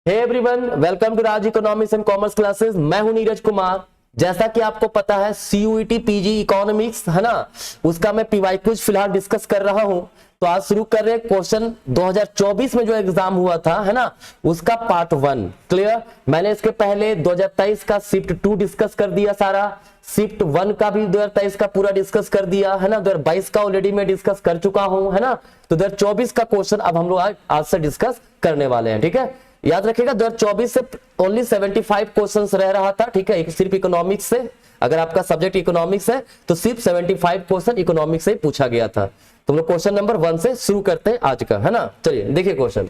Hey everyone, welcome to Raj economics and commerce classes. मैं हूं नीरज कुमार। जैसा कि आपको पता है सीयूईटी पीजी इकोनॉमिक्स है ना, उसका मैं पीवाई क्विज फिलहाल डिस्कस कर रहा हूं। तो आज शुरू कर रहे क्वेश्चन 2024 में जो एग्जाम हुआ था है ना, उसका पार्ट 1 क्लियर। मैंने इसके पहले 2023 का शिफ्ट 2 डिस्कस कर दिया सारा, शिफ्ट 1 का भी 2023 का पूरा डिस्कस कर दिया है ना, 2022 का ऑलरेडी मैं डिस्कस कर चुका हूं है ना। तो 2024 का क्वेश्चन अब हम लोग आज से डिस्कस करने वाले हैं। ठीक है, याद रखिएगा 2024 से ओनली 75 क्वेश्चंस रह रहा था। ठीक है, सिर्फ इकोनॉमिक्स से, अगर आपका सब्जेक्ट इकोनॉमिक्स है तो सिर्फ 75 क्वेश्चन इकोनॉमिक्स से पूछा गया था। तो हम लोग क्वेश्चन नंबर 1 से शुरू करते हैं आज का, है ना। चलिए देखिए क्वेश्चन।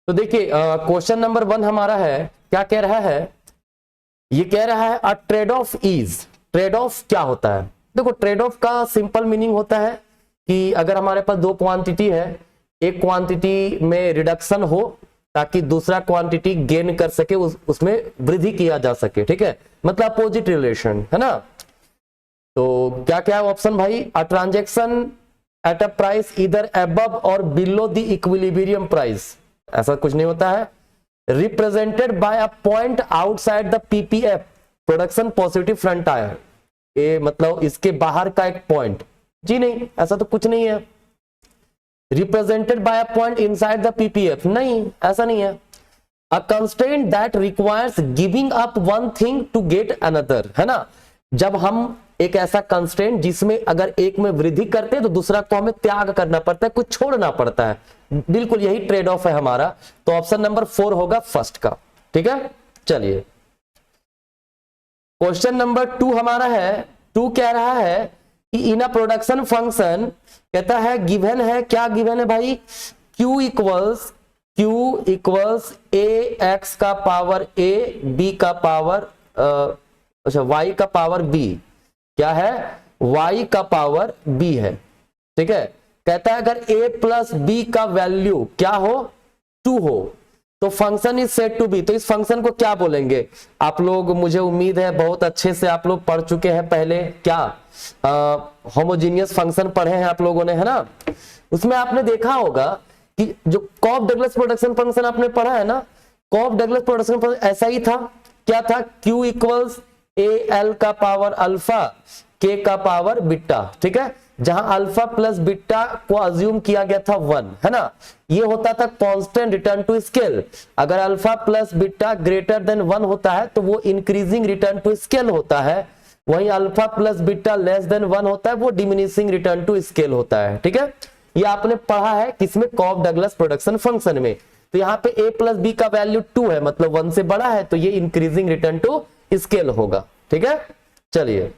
तो देखिए क्वेश्चन नंबर 1 हमारा है, क्या कह रहा है, ये कह रहा है अ trade off is. Trade off क्या होता है? देखो ट्रेड ऑफ का सिंपल मीनिंग होता है कि अगर हमारे पास दो क्वांटिटी है, एक क्वांटिटी में रिडक्शन हो ताकि दूसरा क्वांटिटी गेन कर सके, उसमें वृद्धि किया जा सके। ठीक है, मतलब अपोजिट रिलेशन है ना। तो क्या क्या है ऑप्शन भाई? A transaction at a price इधर अबव और बिलो द इक्विलिब्रियम प्राइस, ऐसा कुछ नहीं होता है। Represented by a point outside the PPF production positive frontier, ये मतलब इसके बाहर का एक पॉइंट। जी नहीं, ऐसा तो कुछ नहीं है। Represented by a point inside the PPF, नहीं ऐसा नहीं है। A constraint that requires giving up one thing to get another, है ना। जब हम एक ऐसा कंस्ट्रेंट जिसमें अगर एक में वृद्धि करते हैं तो दूसरा को हमें त्याग करना पड़ता है, कुछ छोड़ना पड़ता है, बिल्कुल यही ट्रेड ऑफ है हमारा। तो ऑप्शन नंबर 4 होगा फर्स्ट का। ठीक है, चलिए क्वेश्चन नंबर 2 हमारा है। 2 कह रहा है कि इन अ प्रोडक्शन फंक्शन, कहता है गिवन है, क्या गिवन है भाई? Q इक्वल्स ए एक्स का पावर ए बी का पावर अच्छा y का पावर b, क्या है? y का पावर b है। ठीक है, कहता है अगर a प्लस बी का वैल्यू क्या हो? 2 हो तो function is said to be. तो इस फंक्शन को क्या बोलेंगे? आप लोग, मुझे उम्मीद है बहुत अच्छे से आप लोग पढ़ चुके हैं पहले, क्या होमोजीनियस फंक्शन पढ़े हैं आप लोगों ने, है ना। उसमें आपने देखा होगा कि जो कॉफ डगलस प्रोडक्शन फंक्शन आपने पढ़ा है ना, कॉफ डगलस प्रोडक्शन फंक्शन ऐसा ही था। क्या था? Q इक्वल्स ए एल का पावर अल्फा के का पावर बीटा। ठीक है, जहां अल्फा प्लस बीटा को अज्यूम किया गया था 1, है ना। ये होता था कांस्टेंट रिटर्न टू स्केल। अगर alpha plus beta greater than 1 होता है तो वो इंक्रीजिंग रिटर्न टू स्केल होता है, वहीं alpha plus beta less than 1 होता है, वो डिमिनिशिंग रिटर्न टू स्केल होता है। ठीक है, ये आपने पढ़ा है किसमें? कॉफ डगलस प्रोडक्शन फंक्शन में। तो यहाँ पे a प्लस बी का वैल्यू 2 है, मतलब 1 से बड़ा है, तो ये इंक्रीजिंग रिटर्न टू स्केल होगा। ठीक है, चलिए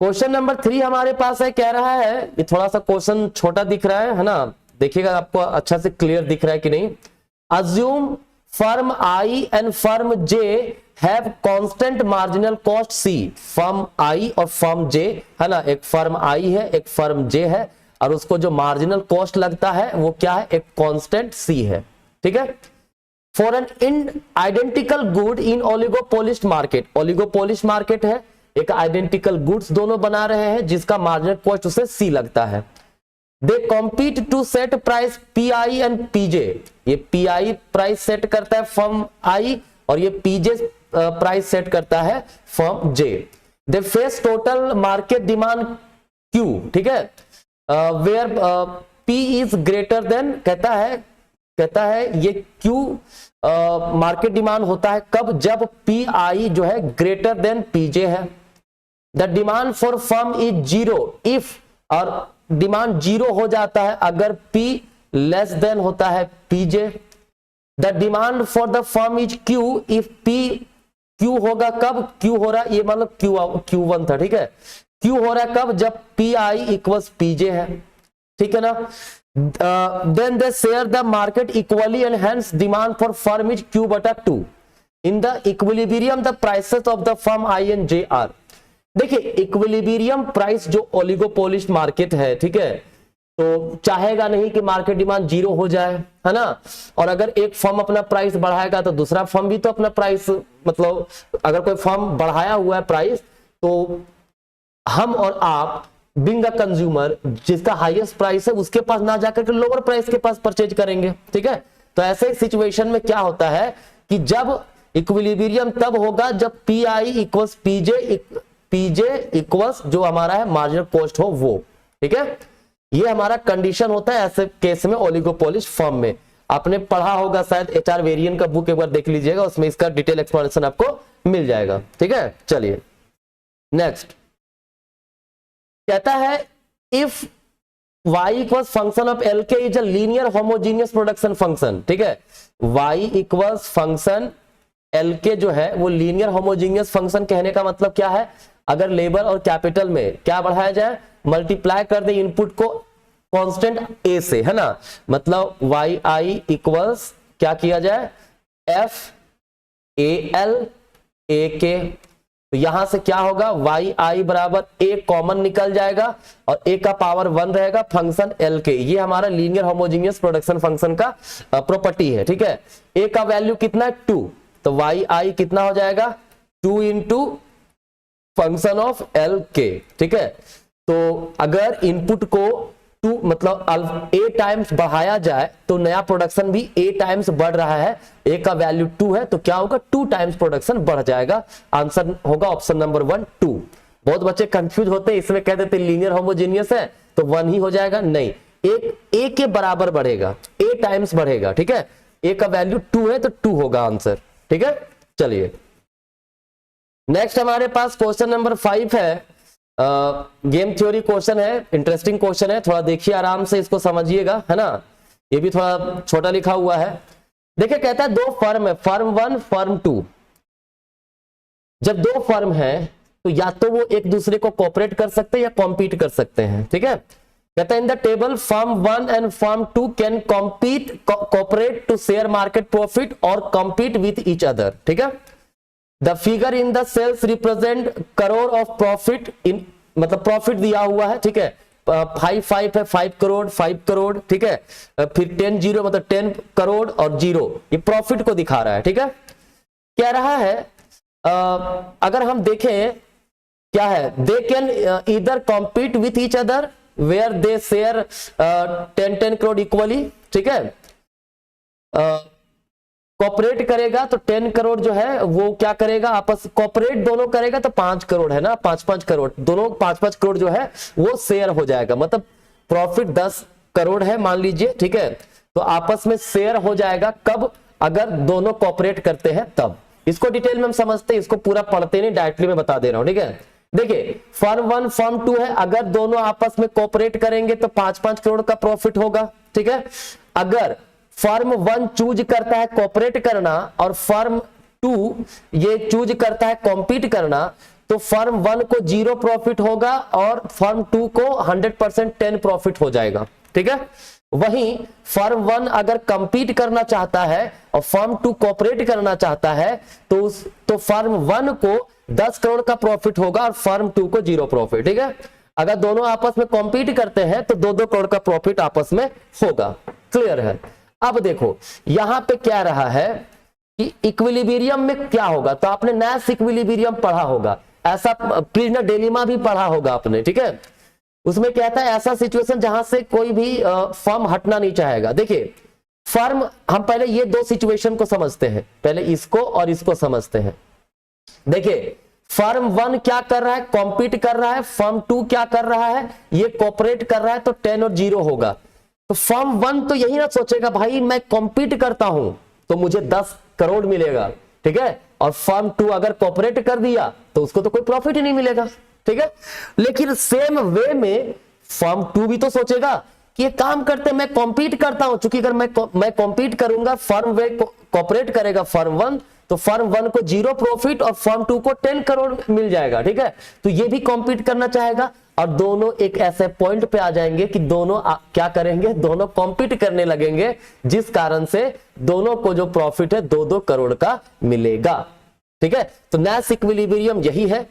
क्वेश्चन नंबर 3 हमारे पास है, कह रहा है, ये थोड़ा सा क्वेश्चन छोटा दिख रहा है ना, देखिएगा आपको अच्छा से क्लियर दिख रहा है कि नहीं। Assume firm I and firm J have constant marginal cost C. Firm I और फर्म जे, है ना, एक फर्म आई है एक फर्म जे है, और उसको जो मार्जिनल कॉस्ट लगता है वो क्या है? एक कांस्टेंट सी है। ठीक है, for an in identical good in oligopolist market, oligopolist market है, एक आइडेंटिकल गुड्स दोनों बना रहे हैं जिसका मार्जिनल कॉस्ट उसे सी लगता है। They compete to set price P I and PJ, ये पी आई प्राइस सेट करता है फर्म आई और ये पीजे प्राइस सेट करता है firm j. They face total market demand q, ठीक है, where p is greater than, कहता है ये क्यू मार्केट डिमांड होता है कब? जब पी आई जो है ग्रेटर देन पीजे है। The demand for firm is zero if, और डिमांड जीरो हो जाता है अगर पी लेस देन होता है PJ. The demand for the firm is Q if P, Q होगा कब? क्यू हो रहा है, ये मतलब Q1 था। ठीक है, क्यू हो रहा है कब? जब पी आई इक्वल्स पीजे है। ठीक है ना। Then they share the market equally and hence demand for firm is Q/2. In the equilibrium the prices of the firm I and J are. देखिए इक्विलिब्रियम प्राइस जो ओलिगोपोलिस्ट मार्केट है, ठीक है, तो चाहेगा नहीं कि मार्केट डिमांड जीरो हो जाए, है ना। और अगर एक फर्म अपना प्राइस बढ़ाएगा तो दूसरा फर्म भी तो अपना प्राइस, मतलब अगर कोई फर्म बढ़ाया हुआ है प्राइस तो हम और आप बिंग अ कंज्यूमर जिसका हाईएस्ट प्राइस है उसके पास ना जाकर के लोअर प्राइस के पास परचेज करेंगे। ठीक है, तो ऐसे सिचुएशन में क्या होता है कि जब इक्विलिब्रियम तब होगा जब p i equals pj equals जो हमारा है मार्जिनल कॉस्ट हो वो, ठीक है। ये हमारा कंडीशन होता है ऐसे केस में ओलिगोपोलिश फर्म में। आपने पढ़ा होगा शायद एचआर वेरिएंट का बुक एक बार देख लीजिएगा, उसमें इसका डिटेल एक्सप्लेनेशन आपको मिल जाएगा, ठीक है। चलिए नेक्स्ट कहता है if y equals function of L K is a linear homogeneous production function, ठीक है। y इक्वल्स फंक्शन एल के जो है वो लीनियर होमोजीनियस फंक्शन कहने का मतलब क्या है, अगर लेबर और कैपिटल में क्या बढ़ाया जाए, मल्टीप्लाई कर दे इनपुट को कांस्टेंट a से, है ना। मतलब वाई आई इक्वल्स क्या किया जाए, एफ ए एल ए के, तो यहां से क्या होगा वाई आई बराबर a कॉमन निकल जाएगा और a का पावर 1 रहेगा फंक्शन l के। ये हमारा लीनियर होमोजीनियस प्रोडक्शन फंक्शन का प्रॉपर्टी है, ठीक है। a का वैल्यू कितना है 2, तो वाई आई कितना हो जाएगा 2 इंटू फंक्शन ऑफ l के, ठीक है। तो अगर इनपुट को 2 मतलब a टाइम्स बढ़ाया जाए तो नया प्रोडक्शन भी a टाइम्स बढ़ रहा है, a का वैल्यू 2 है तो क्या होगा 2 टाइम्स प्रोडक्शन बढ़ जाएगा। आंसर होगा ऑप्शन नंबर 1 2। बहुत बच्चे कंफ्यूज होते हैं, इसमें कह देते लीनियर होमोजीनियस है तो 1 ही हो जाएगा, नहीं, a के बराबर बढ़ेगा, a टाइम्स बढ़ेगा, ठीक है। a का वैल्यू 2 है तो 2 होगा आंसर, ठीक है। चलिए नेक्स्ट हमारे पास क्वेश्चन नंबर 5 है, गेम थ्योरी क्वेश्चन है, इंटरेस्टिंग क्वेश्चन है, थोड़ा देखिए आराम से इसको समझिएगा, है ना। ये भी थोड़ा छोटा लिखा हुआ है। देखिए कहता है 2 फर्म है, फर्म 1 फर्म 2। जब 2 फर्म है तो या तो वो एक दूसरे को कोऑपरेट कर सकते हैं या कॉम्पीट कर सकते हैं, ठीक है। कहता है in the table firm 1 and firm 2 can compete cooperate to share market profit और कॉम्पीट विथ ईच अदर, ठीक है। The figure in the cells represent crore of profit in, मतलब प्रॉफिट दिया हुआ है, ठीक है। 5 है, 5 करोड़ 5 करोड़, ठीक है। फिर 10 जीरो मतलब 10 करोड़ और 0, ये प्रॉफिट को दिखा रहा है, ठीक है। कह रहा है अगर हम देखें क्या है, they can either compete with each other where they share 10 crore equally, ठीक है। कॉपरेट करेगा तो 10 करोड़ जो है वो क्या करेगा, आपस कॉपरेट दोनों करेगा तो 5 करोड़ है ना, 5-5 करोड़, दोनों 5-5 करोड़ जो है वो शेयर हो जाएगा। मतलब प्रॉफिट 10 करोड़ है मान लीजिए, ठीक है, तो आपस में शेयर हो जाएगा कब, अगर दोनों कॉपरेट करते हैं तब। इसको डिटेल में हम समझते हैं, इसको पूरा पढ़ते नहीं, डायरेक्टली मैं बता दे रहा हूं, ठीक है। देखिए फर्म 1 फर्म 2 है, अगर दोनों आपस में कॉपरेट करेंगे तो 5-5 करोड़ का प्रॉफिट होगा, ठीक है। अगर फर्म 1 चूज करता है कॉपरेट करना और फर्म 2 ये चूज करता है कॉम्पीट करना, तो फर्म 1 को 0 प्रॉफिट होगा और फर्म 2 को 100% 10 प्रॉफिट हो जाएगा, ठीक है। वहीं फर्म 1 अगर कम्पीट करना चाहता है और फर्म 2 कॉपरेट करना चाहता है तो फर्म 1 को 10 करोड़ का प्रॉफिट होगा और फर्म 2 को 0 प्रॉफिट, ठीक है। अगर दोनों आपस में कॉम्पीट करते हैं तो 2-2 करोड़ का प्रॉफिट आपस में होगा, क्लियर है। अब देखो यहां पे क्या रहा है कि इक्विलिब्रियम में क्या होगा, तो आपने नैश इक्विलिब्रियम पढ़ा होगा, ऐसा प्रिजनर डिलेमा भी पढ़ा होगा आपने, ठीक है। उसमें कहता है ऐसा सिचुएशन जहां से कोई भी फर्म हटना नहीं चाहेगा। देखिए फर्म, हम पहले ये 2 सिचुएशन को समझते हैं, पहले इसको और इसको समझते हैं। देखिए फर्म 1 क्या कर रहा है, कॉम्पीट कर रहा है, फर्म 2 क्या कर रहा है, ये कॉपरेट कर रहा है, तो 10 और 0 होगा। तो फर्म 1 तो यही ना सोचेगा भाई मैं कॉम्पीट करता हूं तो मुझे 10 करोड़ मिलेगा, ठीक है, और फर्म 2 अगर कॉपरेट कर दिया तो उसको तो कोई प्रॉफिट ही नहीं मिलेगा, ठीक है। लेकिन सेम वे में फर्म 2 भी तो सोचेगा कि ये काम करते मैं कॉम्पीट करता हूं, चूंकि अगर मैं कॉम्पीट करूंगा, फर्म वे कॉपरेट करेगा फर्म 1, तो फर्म 1 को 0 प्रॉफिट और फर्म 2 को 10 करोड़ मिल जाएगा, ठीक है। तो ये भी कॉम्पीट करना चाहेगा और दोनों एक ऐसे पॉइंट पे आ जाएंगे कि दोनों क्या करेंगे, दोनों कॉम्पीट करने लगेंगे, जिस कारण से दोनों को जो प्रॉफिट है 2-2 करोड़ का मिलेगा, ठीक है। तो नैश इक्विलिब्रियम यही है।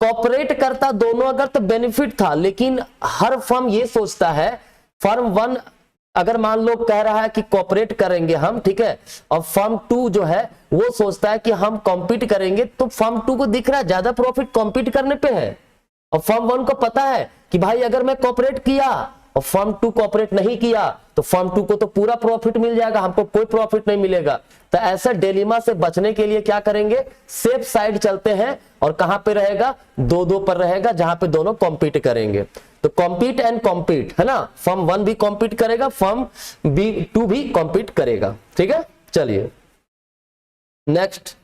कॉपरेट करता दोनों अगर तो बेनिफिट था, लेकिन हर फर्म ये सोचता है, फर्म 1 अगर मान लो कह रहा है कि कॉपरेट करेंगे हम, ठीक है, और फर्म 2 जो है वो सोचता है कि हम कॉम्पीट करेंगे, तो फर्म 2 को दिख रहा है ज्यादा प्रॉफिट कॉम्पीट करने पे है, और फर्म 1 को पता है कि भाई अगर मैं कॉपरेट किया और फर्म 2 कोऑपरेट नहीं किया तो फर्म 2 को तो पूरा प्रॉफिट मिल जाएगा, हमको कोई प्रॉफिट नहीं मिलेगा। तो ऐसा डिलेमा से बचने के लिए क्या करेंगे, सेफ साइड चलते हैं और कहां पे रहेगा, 2-2 पर रहेगा, जहां पे दोनों कॉम्पीट करेंगे। तो कॉम्पीट एंड कॉम्पीट है ना, फर्म 1 भी कॉम्पीट करेगा, फर्म 2 भी कॉम्पीट करेगा। ठीक है, चलिए नेक्स्ट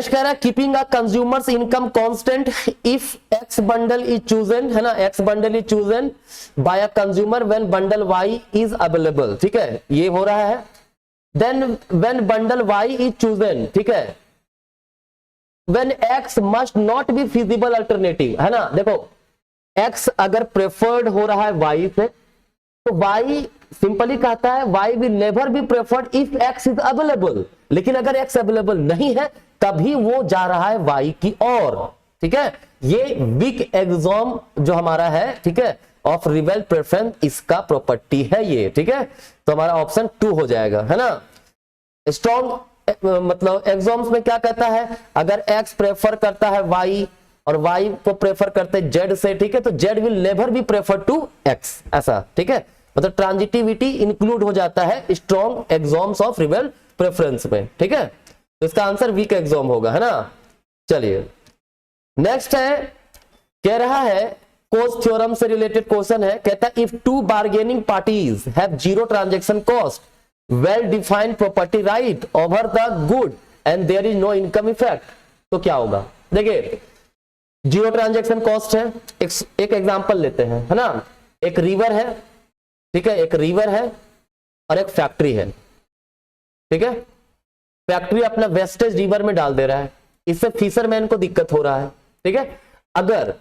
कह रहा है keeping a consumer's income constant if x bundle is chosen, है ना, x bundle is chosen by a consumer when bundle y is available. ठीक है, ये हो रहा है। Then when bundle y is chosen, ठीक है, when x must not be feasible alternative, है ना। देखो एक्स अगर प्रेफर्ड हो रहा है वाई से, तो वाई सिंपली कहता है y will never be preferred if x is available. लेकिन अगर एक्स अवेलेबल नहीं है तभी वो जा रहा है वाई की ओर। ठीक है, ये वीक एक्सॉम जो हमारा है, ठीक है, ऑफ रिवेल प्रेफरेंस, इसका प्रॉपर्टी है ये। ठीक है, तो हमारा ऑप्शन 2 हो जाएगा, है ना। स्ट्रॉन्ग मतलब एक्सॉम्स में क्या कहता है, अगर एक्स प्रेफर करता है वाई और वाई को प्रेफर करते जेड से, ठीक है, तो z will never be prefer to x, ऐसा। ठीक है, मतलब ट्रांजिटिविटी इंक्लूड हो जाता है strong axioms of reveal preference में। ठीक है, तो इसका आंसर वीक एक्सॉम होगा, है ना। चलिए नेक्स्ट है, कह रहा है कोस्ट थ्योरम से रिलेटेड क्वेश्चन है, कहता है if 2 bargaining parties have 0 transaction cost, well defined property right over the good and there is no income effect, तो क्या होगा। देखिए 0 ट्रांजैक्शन कॉस्ट है, एक एग्जांपल लेते हैं, है ना। एक रिवर है, ठीक है, एक रिवर है और एक फैक्ट्री है। ठीक है, फैक्ट्री अपना वेस्टेज रिवर में डाल दे रहा है, इससे फिशरमैन को दिक्कत हो रहा है। ठीक है, अगर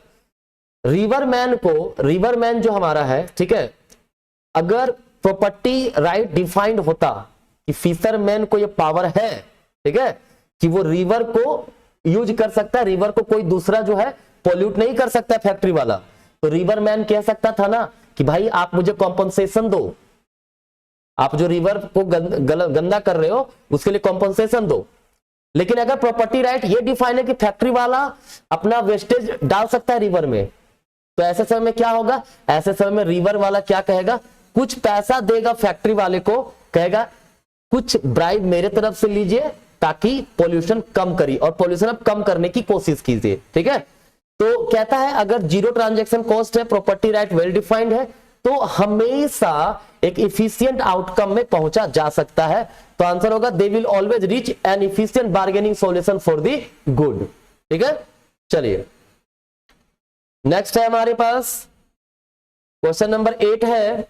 रिवरमैन जो हमारा है, ठीक है, अगर प्रॉपर्टी राइट डिफाइंड होता कि फिशरमैन को ये पावर है, ठीक है, कि वो रिवर को यूज कर सकता है, रिवर को कोई दूसरा जो है पोल्यूट नहीं कर सकता फैक्ट्री वाला, तो रिवरमैन कह सकता था ना कि भाई आप मुझे कॉम्पनसेशन दो, आप जो रिवर को गंदा कर रहे हो उसके लिए कॉम्पनसेशन दो। लेकिन अगर प्रॉपर्टी राइट ये डिफाइन है कि फैक्ट्री वाला अपना वेस्टेज डाल सकता है रिवर में, तो ऐसे समय में क्या होगा, ऐसे समय में रिवर वाला क्या कहेगा, कुछ पैसा देगा फैक्ट्री वाले को, कहेगा कुछ ब्राइब मेरे तरफ से लीजिए ताकि पॉल्यूशन कम करिए और पॉल्यूशन अब कम करने की कोशिश कीजिए। ठीक है, तो कहता है अगर 0 ट्रांजैक्शन कॉस्ट है, प्रॉपर्टी राइट वेल डिफाइंड है, तो हमेशा एक इफिशिएंट आउटकम में पहुंचा जा सकता है। तो आंसर होगा they will always reach an efficient bargaining solution for the good. ठीक है, चलिए नेक्स्ट है हमारे पास क्वेश्चन नंबर 8 है,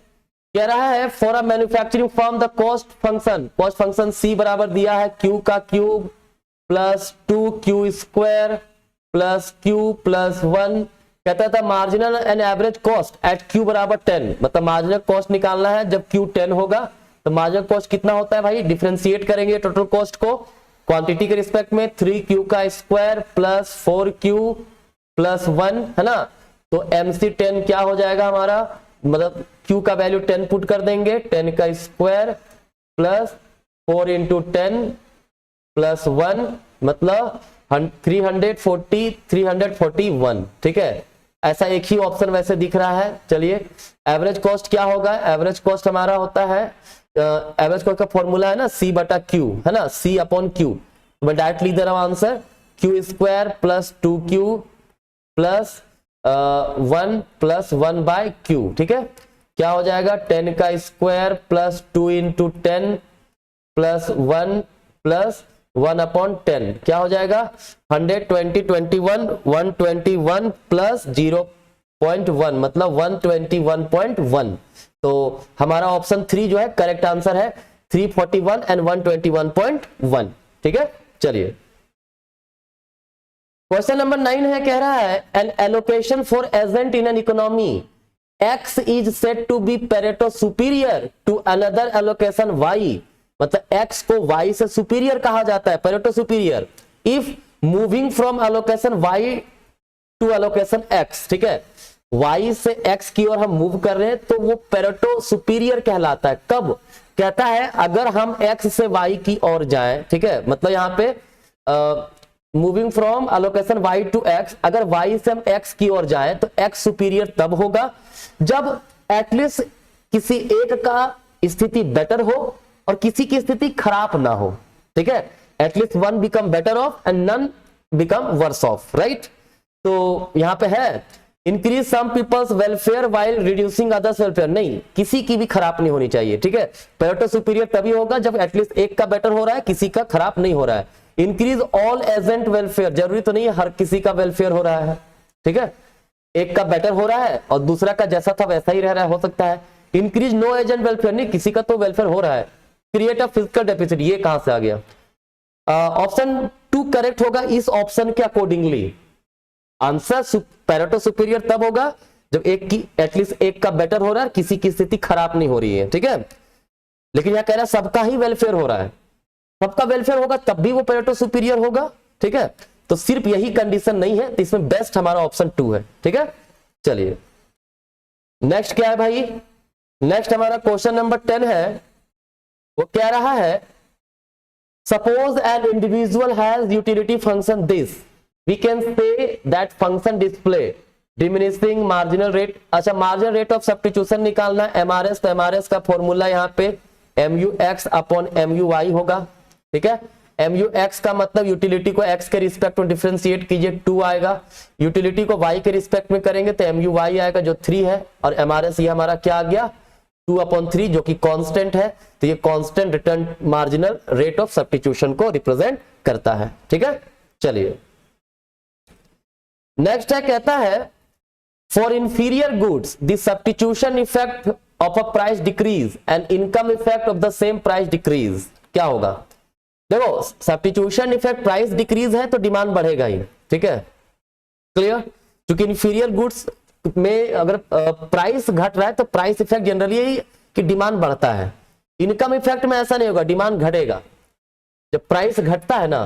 कह रहा है for a manufacturing firm the cost function C बराबर दिया है क्यू का cube plus 2q square plus q plus 1। कहता था marginal and average cost at q बराबर 10, मतलब मार्जिनल कॉस्ट निकालना है जब q 10 होगा, तो मार्जिनल कॉस्ट कितना होता है भाई, डिफरेंशिएट करेंगे टोटल कॉस्ट को क्वांटिटी के रिस्पेक्ट में, 3q का स्क्वायर प्लस 4q प्लस 1, है ना। तो MC10 क्या हो जाएगा हमारा, मतलब q का वैल्यू 10 पुट कर देंगे, 10 का स्क्वायर प्लस 4 इंटू 10 प्लस 1, मतलब 341। ठीक है, ऐसा एक ही ऑप्शन वैसे दिख रहा है। चलिए एवरेज कॉस्ट क्या होगा, एवरेज कॉस्ट हमारा होता है, एवरेज कॉस्ट का फॉर्मूला है ना C बटा Q, है ना, C अपॉन Q। मैं डायरेक्ट लिख दे रहा हूं answer, Q square plus 2Q plus 1 plus 1 by Q। ठीक है, क्या हो जाएगा, 10 का square plus 2 into 10 plus 1 plus 1 upon 10, क्या हो जाएगा 121 प्लस 0.1, मतलब 121.1। तो हमारा ऑप्शन 3 जो है करेक्ट आंसर है, 341 एंड 121.1। ठीक है, चलिए क्वेश्चन नंबर 9 है, कह रहा है N allocation for agent in an economy X is said to be Pareto superior to another allocation Y, मतलब X को Y से सुपीरियर कहा जाता है, Pareto superior, if moving from allocation Y to allocation X। ठीक है, Y से X की ओर हम मूव कर रहे हैं तो वो Pareto सुपीरियर कहलाता है। कब, कहता है अगर हम X से Y की ओर जाएं, ठीक है, मतलब यहाँ पे moving from allocation y to x, अगर वाई से हम एक्स की ओर जाए तो एक्स सुपीरियर तब होगा जब एटलीस्ट किसी एक का स्थिति बेटर हो और किसी की स्थिति खराब ना हो, ठीक है। At least one become better off and none become worse off, right. तो यहां पे है increase some people's welfare while reducing others welfare, नहीं, किसी की भी खराब नहीं होनी चाहिए, ठीक है। पेरेटो सुपीरियर तभी होगा जब एटलीस्ट एक का बेटर हो रहा है, किसी का खराब नहीं हो रहा है। इंक्रीज ऑल एजेंट वेलफेयर, जरूरी तो नहीं है हर किसी का वेलफेयर हो रहा है, ठीक है, एक का बेटर हो रहा है और दूसरा का जैसा था वैसा ही रह रहा है, हो सकता है। इंक्रीज नो एजेंट वेलफेयर, नहीं, किसी का तो वेलफेयर हो रहा है। क्रिएट अ फिजिकल डेफिसिट, ये कहां से आ गया। ऑप्शन 2 करेक्ट होगा इस ऑप्शन के अकॉर्डिंगली। आंसर पेरेटो सुपीरियर तब होगा जब एक की एटलीस्ट एक का बेटर हो रहा है, किसी की स्थिति खराब नहीं हो रही है, ठीक है। लेकिन यहां कह रहा है सबका ही वेलफेयर हो रहा है, सबका वेलफेयर होगा तब भी वो पेरेटो सुपीरियर होगा, ठीक है। तो सिर्फ यही कंडीशन नहीं है, तो इसमें बेस्ट हमारा ऑप्शन 2 है, ठीक है। चलिए नेक्स्ट क्या है भाई, नेक्स्ट हमारा क्वेश्चन नंबर 10 है, वो कह रहा है suppose an individual has utility function this, we can say that function display diminishing marginal rate. अच्छा, मार्जिनल रेट ऑफ सब्स्टिट्यूशन निकालना है एमआरएस, तो एमआरएस का फॉर्मूला यहाँ पे MUX अपॉन MUY होगा, ठीक है। MUX का मतलब यूटिलिटी को x के रिस्पेक्ट में डिफरेंशिएट कीजिए, 2 आएगा। यूटिलिटी को y के रिस्पेक्ट में करेंगे तो MUY आएगा जो 3 है, और MRS ये हमारा क्या आ गया 2/3 जो कि कांस्टेंट है, तो ये constant return marginal rate of substitution को रिप्रेजेंट करता है, ठीक है। चलिए नेक्स्ट है, कहता है for inferior goods the substitution effect of a price decrease and income effect of the same price decrease, क्या होगा। देखो सब्स्टिट्यूशन इफेक्ट प्राइस डिक्रीज है तो डिमांड बढ़ेगा ही, ठीक है, क्लियर। क्योंकि इंफीरियर गुड्स में अगर प्राइस घट रहा है तो प्राइस इफेक्ट जनरली कि डिमांड बढ़ता है। इनकम इफेक्ट में ऐसा नहीं होगा, डिमांड घटेगा। जब प्राइस घटता है ना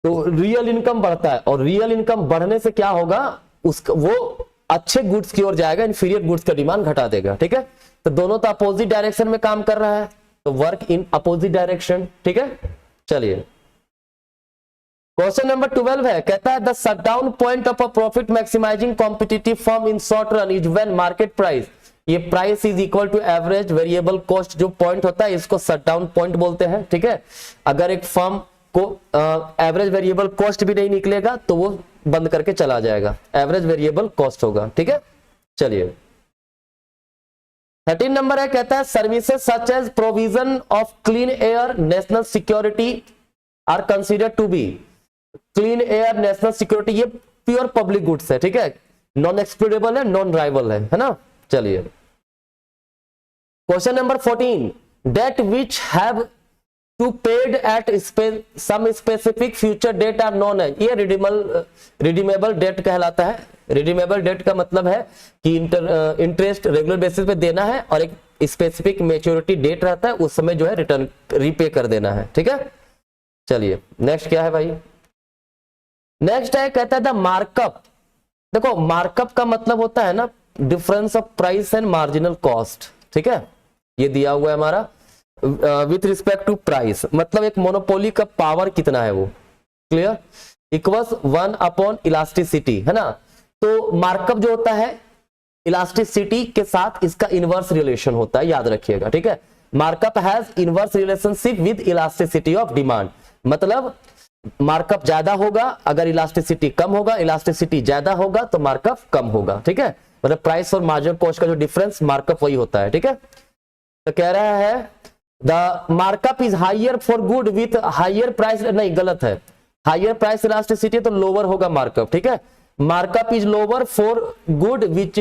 तो रियल इनकम बढ़ता है, और रियल इनकम बढ़ने से क्या होगा, उसका वो अच्छे गुड्स की ओर जाएगा, इंफीरियर गुड्स का डिमांड घटा देगा, ठीक है। तो दोनों तो अपोजिट डायरेक्शन में काम कर रहा है, तो वर्क इन अपोजिट डायरेक्शन, ठीक है। चलिए क्वेश्चन नंबर 12 है, कहता है the shutdown point of a profit maximising competitive firm in short run is when market price, ये price is equal to average variable cost, जो पॉइंट होता है इसको शटडाउन पॉइंट बोलते हैं, ठीक है। अगर एक फर्म को एवरेज वेरिएबल कॉस्ट भी नहीं निकलेगा तो वो बंद करके चला जाएगा, एवरेज वेरिएबल कॉस्ट होगा, ठीक है। चलिए 13 नंबर है, कहता है services such as provision of clean air national security are considered to be, clean air national security ये प्योर पब्लिक गुड्स है, ठीक है, नॉन एक्सक्लूडेबल है, नॉन राइवल है ना। चलिए question number 14, debt which have to paid at some specific future date are non है, ये रिडीमेबल डेट कहलाता है। रिडीमेबल डेट का मतलब है कि इंटरेस्ट रेगुलर बेसिस पे देना है और एक स्पेसिफिक मैच्योरिटी डेट रहता है, उस समय जो है रिटर्न रीपे कर देना है, ठीक है। चलिए नेक्स्ट क्या है भाई, नेक्स्ट है, कहता है द मार्कअप। देखो मार्कअप का मतलब होता है ना difference of price and marginal cost, ठीक है, ये दिया हुआ है हमारा विथ रिस्पेक्ट टू प्राइस, मतलब एक मोनोपोली का पावर कितना है वो, क्लियर, इक्वल्स 1 अपॉन इलास्टिसिटी, है ना। तो मार्कअप जो होता है इलास्टिसिटी के साथ इसका इनवर्स रिलेशन होता है, याद रखिएगा, ठीक है। Markup has inverse relationship with elasticity of demand, मतलब मार्कअप ज्यादा होगा अगर इलास्टिसिटी कम होगा, इलास्टिसिटी ज्यादा होगा तो मार्कअप कम होगा, ठीक है। मतलब प्राइस और मार्जिनल कॉस्ट का जो डिफरेंस मार्कअप वही होता है, ठीक है। तो कह रहा है the markup is higher for good with higher price, नहीं गलत है, हायर प्राइस इलास्टिसिटी तो लोअर होगा मार्कअप, ठीक है। Markup is lower for good which,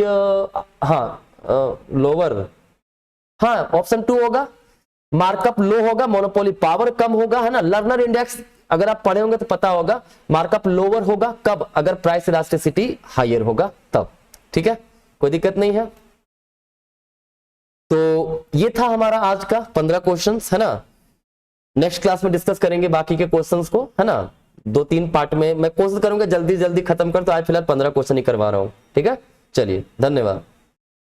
lower, हाँ ऑप्शन 2 होगा। मार्कअप लो होगा, मोनोपोली पावर कम होगा, है ना। लर्नर इंडेक्स अगर आप पढ़े होंगे तो पता होगा, मार्कअप लोअर होगा कब, अगर प्राइस इलास्टिसिटी हायर होगा तब, ठीक है, कोई दिक्कत नहीं है। तो ये था हमारा आज का 15 क्वेश्चंस, है ना। नेक्स्ट क्लास में डिस्कस करेंगे बाकी के क्वेश्चंस को, है ना। 2-3 पार्ट में मैं कोशिश करूंगा जल्दी जल्दी खत्म कर, तो आज फिलहाल 15 क्वेश्चन ही करवा रहा हूं, ठीक है। चलिए धन्यवाद।